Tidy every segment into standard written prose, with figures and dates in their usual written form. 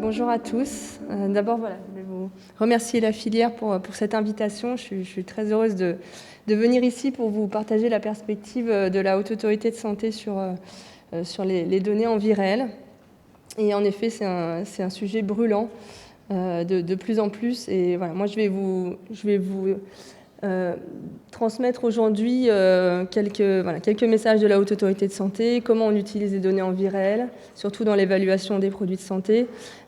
Bonjour à tous. D'abord, voilà, je vais vous remercier la filière pour cette invitation. Je suis très heureuse de venir ici pour vous partager la perspective de la Haute Autorité de Santé sur les données en vie réelle. Et en effet, c'est un sujet brûlant de plus en plus. Et voilà, moi, je vais vous transmettre aujourd'hui quelques messages de la Haute Autorité de Santé, comment on utilise les données en vie réelle, surtout dans l'évaluation des produits de santé,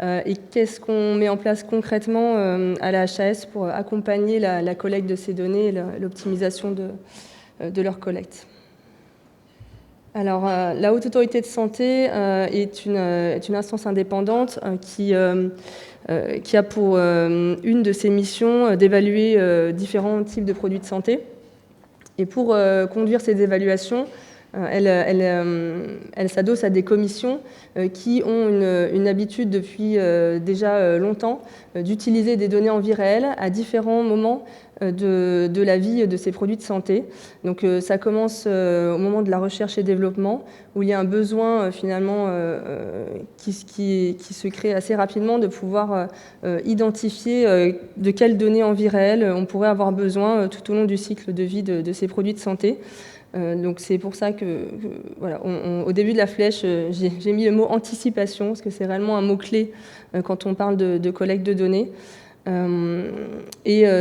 et qu'est-ce qu'on met en place concrètement à la HAS pour accompagner la collecte de ces données et l'optimisation de leur collecte. Alors, la Haute Autorité de Santé est une instance indépendante qui a pour une de ses missions d'évaluer différents types de produits de santé. Et pour conduire ces évaluations, elle s'adosse à des commissions qui ont une habitude depuis déjà longtemps d'utiliser des données en vie réelle à différents moments de la vie de ces produits de santé. Donc ça commence au moment de la recherche et développement, où il y a un besoin finalement qui se crée assez rapidement de pouvoir identifier de quelles données en vie réelle on pourrait avoir besoin tout au long du cycle de vie de ces produits de santé. Donc c'est pour ça que voilà, au début de la flèche, j'ai mis le mot anticipation, parce que c'est réellement un mot-clé quand on parle de collecte de données.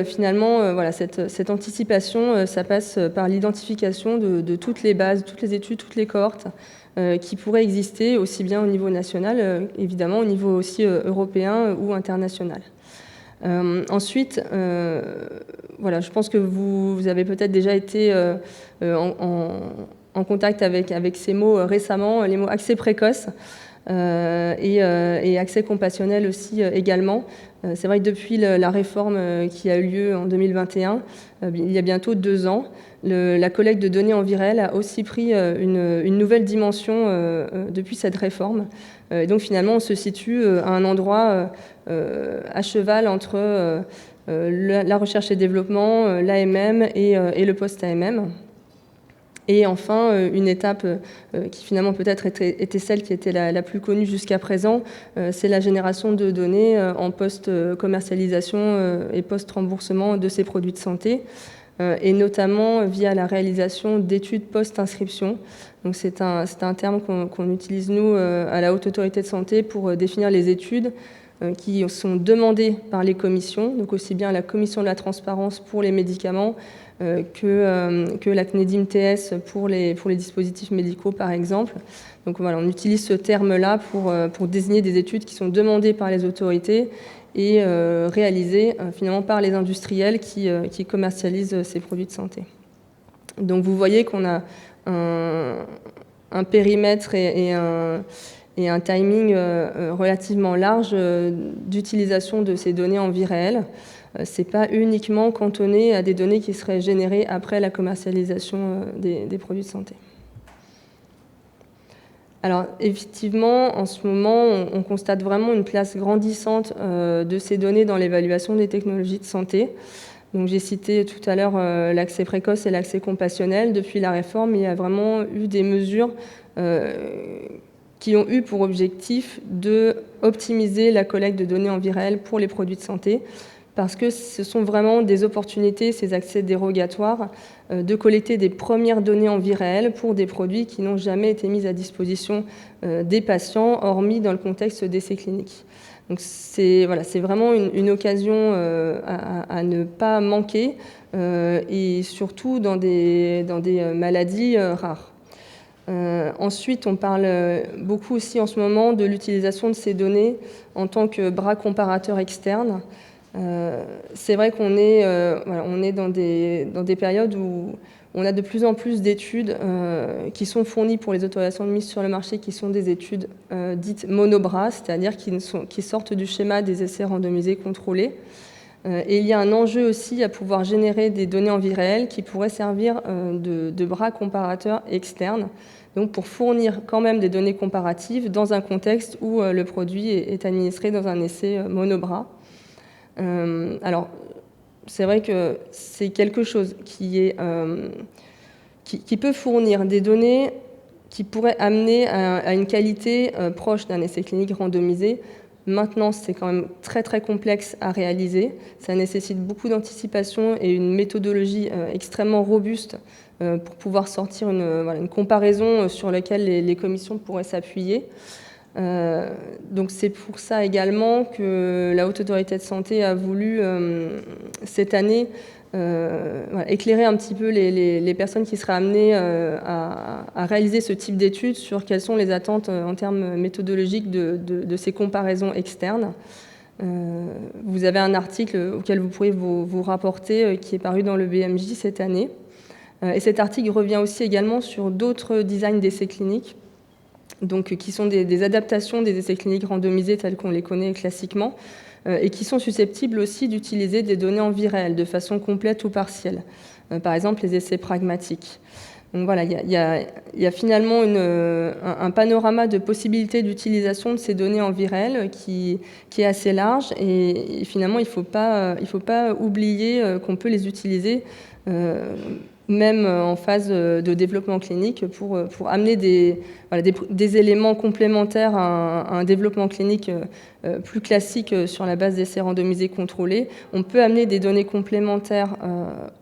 Finalement, voilà, cette anticipation, ça passe par l'identification de toutes les bases, toutes les études, toutes les cohortes qui pourraient exister, aussi bien au niveau national, évidemment, au niveau aussi européen ou international. Ensuite, voilà, je pense que vous avez peut-être déjà été en contact avec ces mots récemment, les mots accès précoce et accès compassionnel aussi également. C'est vrai que depuis la réforme qui a eu lieu en 2021, il y a bientôt 2 ans, la collecte de données en vie réelle a aussi pris une nouvelle dimension depuis cette réforme. Et donc finalement, on se situe à un endroit à cheval entre la recherche et développement, l'AMM et le post-AMM. Et enfin, une étape qui finalement peut-être était celle qui était la plus connue jusqu'à présent, c'est la génération de données en post-commercialisation et post-remboursement de ces produits de santé, et notamment via la réalisation d'études post-inscription. Donc c'est un terme qu'on utilise nous à la Haute Autorité de Santé pour définir les études qui sont demandées par les commissions, donc aussi bien la Commission de la transparence pour les médicaments que la CNEDIM-TS pour les dispositifs médicaux, par exemple. Donc voilà, on utilise ce terme-là pour désigner des études qui sont demandées par les autorités et réalisées finalement par les industriels qui commercialisent ces produits de santé. Donc vous voyez qu'on a un périmètre et un timing relativement large d'utilisation de ces données en vie réelle. C'est pas uniquement cantonné à des données qui seraient générées après la commercialisation des produits de santé. Alors effectivement, en ce moment, on constate vraiment une place grandissante de ces données dans l'évaluation des technologies de santé. Donc j'ai cité tout à l'heure l'accès précoce et l'accès compassionnel. Depuis la réforme, il y a vraiment eu des mesures qui ont eu pour objectif d'optimiser la collecte de données en vie réelle pour les produits de santé, parce que ce sont vraiment des opportunités, ces accès dérogatoires, de collecter des premières données en vie réelle pour des produits qui n'ont jamais été mis à disposition des patients, hormis dans le contexte d'essais cliniques. Donc c'est vraiment une occasion à ne pas manquer, et surtout dans des maladies rares. Ensuite, on parle beaucoup aussi en ce moment de l'utilisation de ces données en tant que bras comparateur externe. C'est vrai qu'on est, on est dans des périodes où on a de plus en plus d'études qui sont fournies pour les autorisations de mise sur le marché, qui sont des études dites monobras, c'est-à-dire qui sortent du schéma des essais randomisés contrôlés. Et il y a un enjeu aussi à pouvoir générer des données en vie réelle qui pourraient servir de bras comparateurs externes, donc pour fournir quand même des données comparatives dans un contexte où le produit est administré dans un essai monobras. Alors, c'est vrai que c'est quelque chose qui peut fournir des données qui pourraient amener à une qualité proche d'un essai clinique randomisé, Maintenant, c'est quand même très très complexe à réaliser. Ça nécessite beaucoup d'anticipation et une méthodologie extrêmement robuste pour pouvoir sortir une comparaison sur laquelle les commissions pourraient s'appuyer. Donc c'est pour ça également que la Haute Autorité de Santé a voulu cette année éclairer un petit peu les personnes qui seraient amenées à réaliser ce type d'études sur quelles sont les attentes en termes méthodologiques de ces comparaisons externes. Vous avez un article auquel vous pourrez vous rapporter qui est paru dans le BMJ cette année. Et cet article revient aussi également sur d'autres designs d'essais cliniques, donc, qui sont des adaptations des essais cliniques randomisés tels qu'on les connaît classiquement, et qui sont susceptibles aussi d'utiliser des données en vie réelle de façon complète ou partielle. Par exemple, les essais pragmatiques. Donc voilà, il y a finalement un panorama de possibilités d'utilisation de ces données en vie réelle qui est assez large, et finalement, il ne faut pas oublier qu'on peut les utiliser même en phase de développement clinique, pour amener des éléments complémentaires à un développement clinique plus classique sur la base d'essais randomisés contrôlés. On peut amener des données complémentaires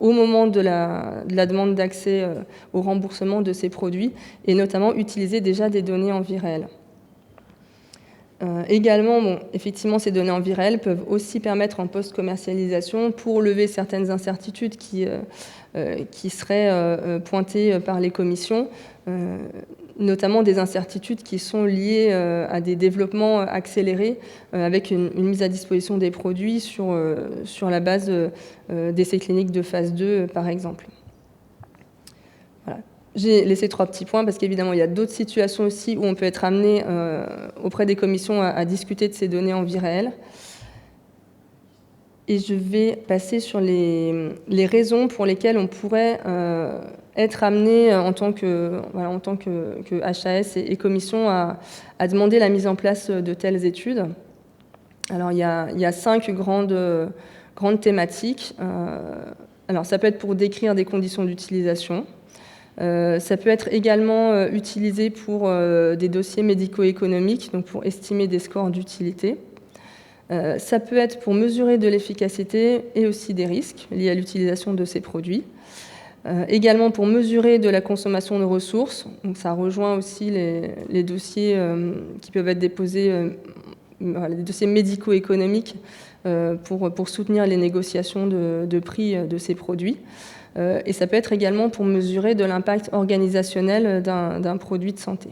au moment de la demande d'accès au remboursement de ces produits, et notamment utiliser déjà des données en vie réelle. Également, effectivement, ces données en vie réelle peuvent aussi permettre en post-commercialisation, pour lever certaines incertitudes qui seraient pointées par les commissions, notamment des incertitudes qui sont liées à des développements accélérés avec une mise à disposition des produits sur la base d'essais cliniques de phase 2, par exemple. Voilà. J'ai laissé 3 petits points parce qu'évidemment, il y a d'autres situations aussi où on peut être amené auprès des commissions à discuter de ces données en vie réelle. Et je vais passer sur les raisons pour lesquelles on pourrait être amené en tant que HAS et commission à demander la mise en place de telles études. Alors, il y a 5 grandes thématiques. Alors, ça peut être pour décrire des conditions d'utilisation. Ça peut être également utilisé pour des dossiers médico-économiques, donc pour estimer des scores d'utilité. Ça peut être pour mesurer de l'efficacité et aussi des risques liés à l'utilisation de ces produits. Également pour mesurer de la consommation de ressources. Donc ça rejoint aussi les dossiers qui peuvent être déposés, les dossiers médico-économiques pour soutenir les négociations de prix de ces produits. Et ça peut être également pour mesurer de l'impact organisationnel d'un produit de santé.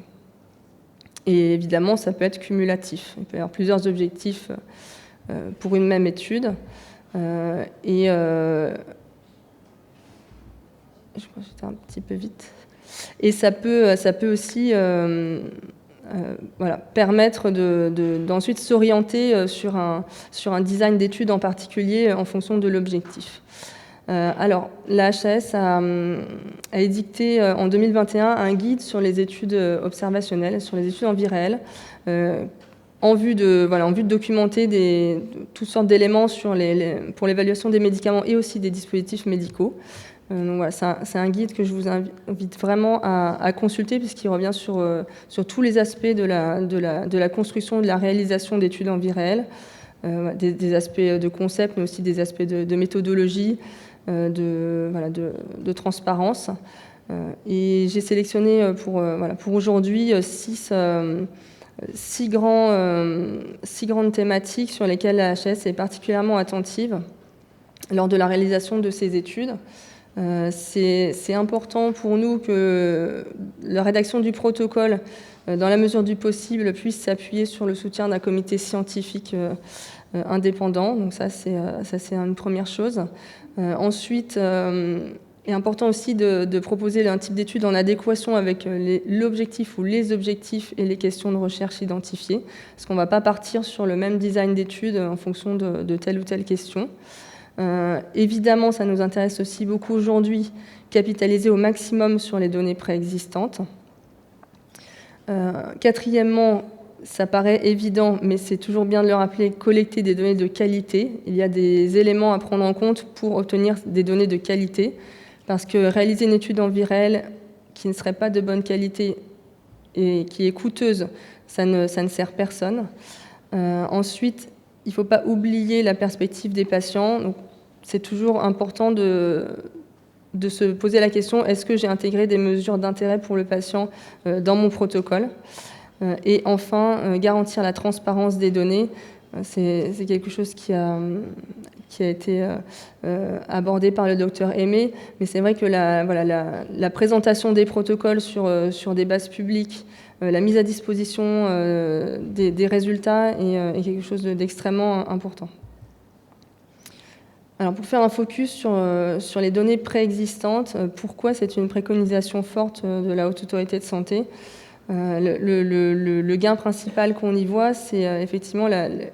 Et évidemment, ça peut être cumulatif. Il peut y avoir plusieurs objectifs pour une même étude. Je crois que j'étais un petit peu vite. Et ça peut aussi permettre d'ensuite s'orienter sur un design d'étude en particulier en fonction de l'objectif. Alors, la HAS a édicté en 2021 un guide sur les études observationnelles, sur les études en vie réelle, en vue de documenter toutes sortes d'éléments pour l'évaluation des médicaments et aussi des dispositifs médicaux. Donc voilà, c'est un guide que je vous invite vraiment à consulter, puisqu'il revient sur tous les aspects de la construction, de la réalisation d'études en vie réelle, des aspects de concept, mais aussi des aspects de méthodologie, de transparence. Et j'ai sélectionné pour aujourd'hui 6 grandes thématiques sur lesquelles la HAS est particulièrement attentive lors de la réalisation de ces études. C'est important pour nous que la rédaction du protocole, dans la mesure du possible, puisse s'appuyer sur le soutien d'un comité scientifique indépendant. Donc ça, c'est une première chose. Ensuite, il est important aussi de proposer un type d'étude en adéquation avec l'objectif ou les objectifs et les questions de recherche identifiées, parce qu'on ne va pas partir sur le même design d'étude en fonction de telle ou telle question. Évidemment, ça nous intéresse aussi beaucoup aujourd'hui, capitaliser au maximum sur les données préexistantes. Quatrièmement, ça paraît évident, mais c'est toujours bien de le rappeler, collecter des données de qualité. Il y a des éléments à prendre en compte pour obtenir des données de qualité, parce que réaliser une étude en vie réelle qui ne serait pas de bonne qualité et qui est coûteuse, ça ne sert personne. Ensuite, il ne faut pas oublier la perspective des patients. Donc, c'est toujours important de se poser la question, est-ce que j'ai intégré des mesures d'intérêt pour le patient dans mon protocole? Et enfin, garantir la transparence des données. C'est quelque chose qui a été abordé par le docteur Aimé, mais c'est vrai que la présentation des protocoles sur des bases publiques, la mise à disposition des résultats est quelque chose d'extrêmement important. Alors pour faire un focus sur les données préexistantes, pourquoi c'est une préconisation forte de la Haute Autorité de Santé? Le gain principal qu'on y voit, c'est effectivement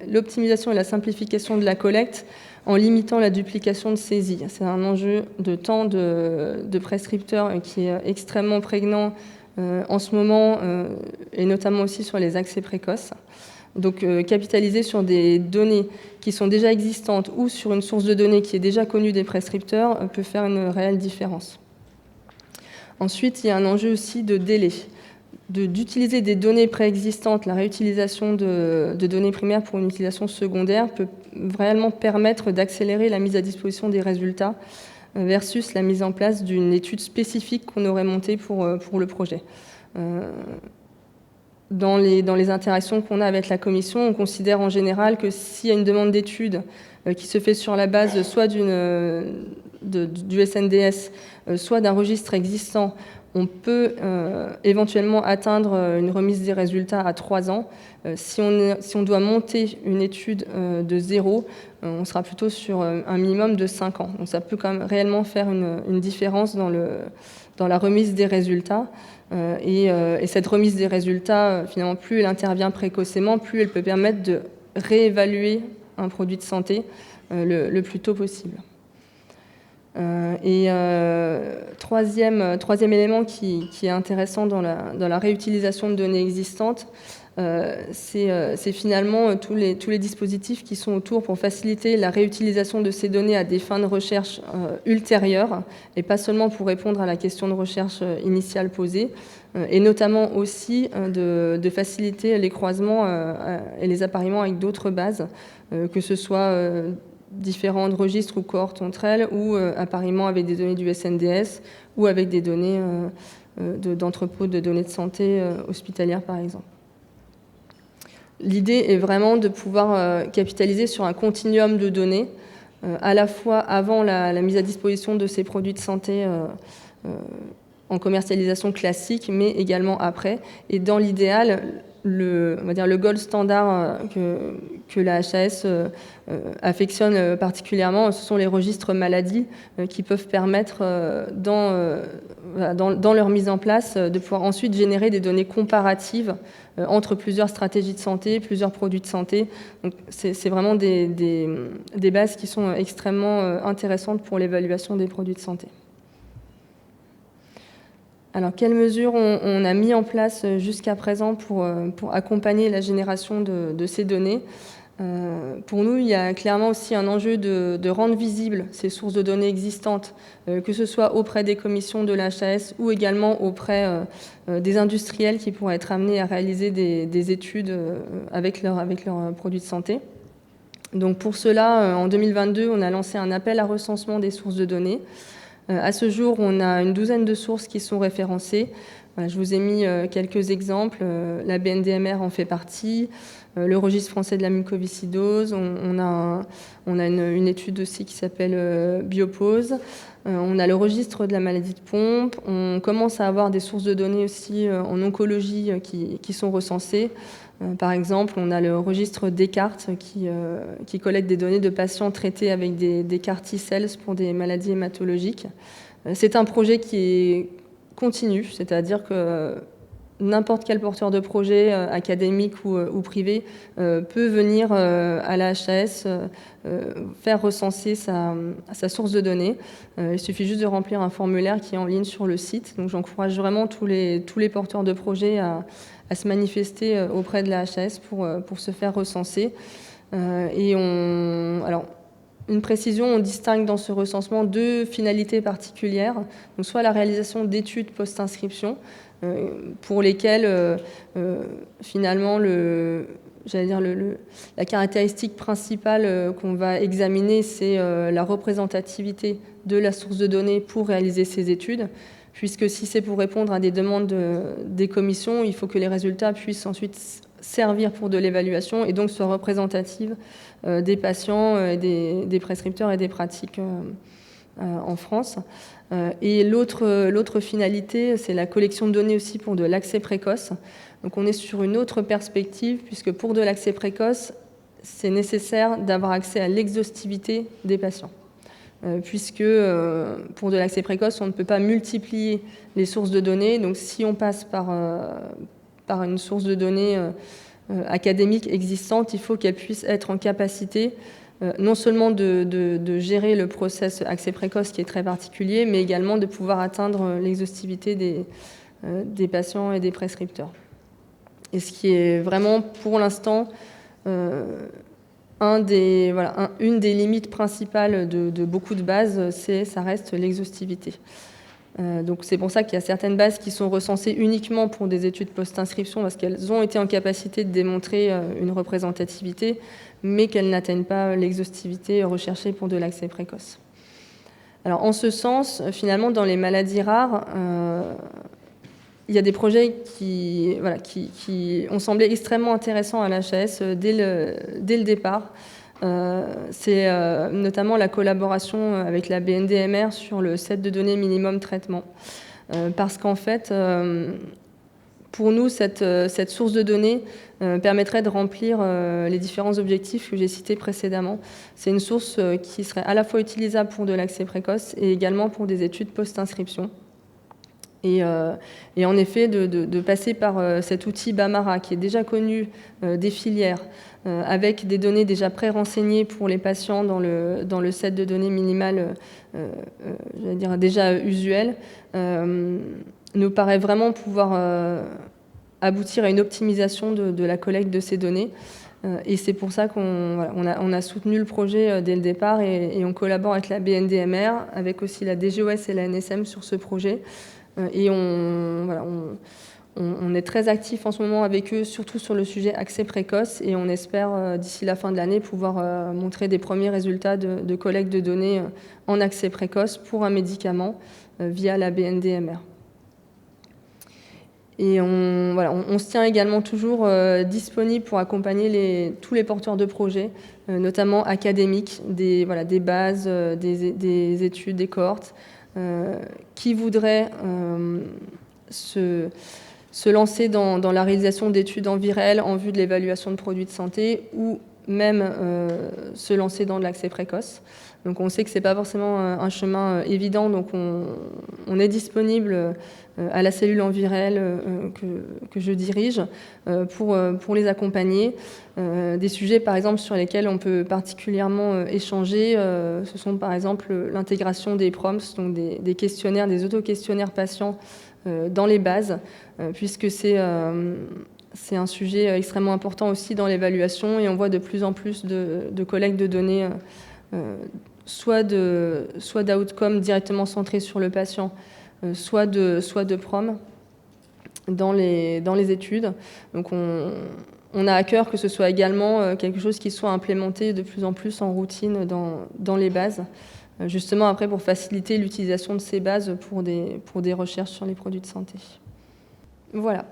l'optimisation et la simplification de la collecte en limitant la duplication de saisie. C'est un enjeu de temps de prescripteurs qui est extrêmement prégnant en ce moment, et notamment aussi sur les accès précoces. Donc capitaliser sur des données qui sont déjà existantes ou sur une source de données qui est déjà connue des prescripteurs peut faire une réelle différence. Ensuite, il y a un enjeu aussi de délai. D'utiliser des données préexistantes, la réutilisation de données primaires pour une utilisation secondaire peut réellement permettre d'accélérer la mise à disposition des résultats versus la mise en place d'une étude spécifique qu'on aurait montée pour le projet. Dans les interactions qu'on a avec la commission, on considère en général que s'il y a une demande d'étude qui se fait sur la base soit du SNDS, soit d'un registre existant, on peut éventuellement atteindre une remise des résultats à 3 ans. Si on doit monter une étude de 0, on sera plutôt sur un minimum de 5 ans. Donc ça peut quand même réellement faire une différence dans la remise des résultats. Et cette remise des résultats, finalement, plus elle intervient précocement, plus elle peut permettre de réévaluer un produit de santé le plus tôt possible. Troisième élément qui est intéressant dans la réutilisation de données existantes, c'est finalement tous les dispositifs qui sont autour pour faciliter la réutilisation de ces données à des fins de recherche ultérieures, et pas seulement pour répondre à la question de recherche initiale posée, et notamment aussi de faciliter les croisements et les appariements avec d'autres bases, que ce soit différents registres ou cohortes entre elles, ou appariemment avec des données du SNDS, ou avec des données d'entrepôts de données de santé hospitalières, par exemple. L'idée est vraiment de pouvoir capitaliser sur un continuum de données, à la fois avant la mise à disposition de ces produits de santé en commercialisation classique, mais également après. Et dans l'idéal, on va dire le gold standard que la HAS affectionne particulièrement, ce sont les registres maladies qui peuvent permettre, dans leur mise en place, de pouvoir ensuite générer des données comparatives entre plusieurs stratégies de santé, plusieurs produits de santé. Donc c'est vraiment des bases qui sont extrêmement intéressantes pour l'évaluation des produits de santé. Alors, quelles mesures on a mis en place jusqu'à présent pour accompagner la génération de ces données? Pour nous, il y a clairement aussi un enjeu de rendre visibles ces sources de données existantes, que ce soit auprès des commissions de la HAS ou également auprès des industriels qui pourraient être amenés à réaliser des études avec leurs produits de santé. Donc pour cela, en 2022, on a lancé un appel à recensement des sources de données. À ce jour, on a une douzaine de sources qui sont référencées. Je vous ai mis quelques exemples. La BNDMR en fait partie, le registre français de la mucoviscidose. On a une étude aussi qui s'appelle Biopause. On a le registre de la maladie de Pompe. On commence à avoir des sources de données aussi en oncologie qui sont recensées. Par exemple, on a le registre Descartes qui collecte des données de patients traités avec des CAR T-cells pour des maladies hématologiques. C'est un projet qui est continu, c'est-à-dire que n'importe quel porteur de projet, académique ou privé, peut venir à la HAS faire recenser sa source de données. Il suffit juste de remplir un formulaire qui est en ligne sur le site. Donc j'encourage vraiment tous les porteurs de projets à se manifester auprès de la HAS pour se faire recenser. Alors, une précision, on distingue dans ce recensement deux finalités particulières. Donc, soit la réalisation d'études post-inscription, pour lesquelles finalement j'allais dire, la caractéristique principale qu'on va examiner, c'est la représentativité de la source de données pour réaliser ces études, puisque si c'est pour répondre à des demandes des commissions, il faut que les résultats puissent ensuite servir pour de l'évaluation et donc soient représentatifs des patients, et des prescripteurs et des pratiques en France. Et l'autre finalité, c'est la collection de données aussi pour de l'accès précoce. Donc on est sur une autre perspective, puisque pour de l'accès précoce, c'est nécessaire d'avoir accès à l'exhaustivité des patients. Puisque pour de l'accès précoce, on ne peut pas multiplier les sources de données. Donc si on passe par une source de données académique existante, il faut qu'elle puisse être en capacité non seulement de gérer le process accès précoce qui est très particulier, mais également de pouvoir atteindre l'exhaustivité des patients et des prescripteurs. Et ce qui est vraiment, pour l'instant, une des limites principales de beaucoup de bases, ça reste l'exhaustivité. Donc c'est pour ça qu'il y a certaines bases qui sont recensées uniquement pour des études post-inscription, parce qu'elles ont été en capacité de démontrer une représentativité, mais qu'elles n'atteignent pas l'exhaustivité recherchée pour de l'accès précoce. Alors en ce sens, finalement, dans les maladies rares, il y a des projets qui ont semblé extrêmement intéressants à l'HAS dès le départ. C'est notamment la collaboration avec la BNDMR sur le set de données minimum traitement. Parce qu'en fait, pour nous, cette source de données permettrait de remplir les différents objectifs que j'ai cités précédemment. C'est une source qui serait à la fois utilisable pour de l'accès précoce et également pour des études post-inscription. Et en effet, de passer par cet outil BAMARA, qui est déjà connu des filières, avec des données déjà pré-renseignées pour les patients dans le set de données minimales, j'allais dire déjà usuel, nous paraît vraiment pouvoir aboutir à une optimisation de la collecte de ces données. Et c'est pour ça qu'on a soutenu le projet dès le départ et on collabore avec la BNDMR, avec aussi la DGOS et la NSM sur ce projet. Et on est très actif en ce moment avec eux, surtout sur le sujet accès précoce, et on espère d'ici la fin de l'année pouvoir montrer des premiers résultats de collecte de données en accès précoce pour un médicament via la BNDMR. Et on se tient également toujours disponible pour accompagner tous les porteurs de projets, notamment académiques, des bases, des études, des cohortes, qui voudraient se lancer dans la réalisation d'études en virale en vue de l'évaluation de produits de santé ou même se lancer dans de l'accès précoce. Donc on sait que ce n'est pas forcément un chemin évident, donc on est disponible à la cellule en virale que je dirige pour les accompagner. Des sujets par exemple sur lesquels on peut particulièrement échanger, ce sont par exemple l'intégration des prompts, donc des questionnaires, des auto-questionnaires patients dans les bases, puisque c'est un sujet extrêmement important aussi dans l'évaluation et on voit de plus en plus de collecte de données soit d'outcomes directement centrés sur le patient, soit de prom dans les études. Donc on a à cœur que ce soit également quelque chose qui soit implémenté de plus en plus en routine dans les bases, justement après pour faciliter l'utilisation de ces bases pour des recherches sur les produits de santé. Voilà.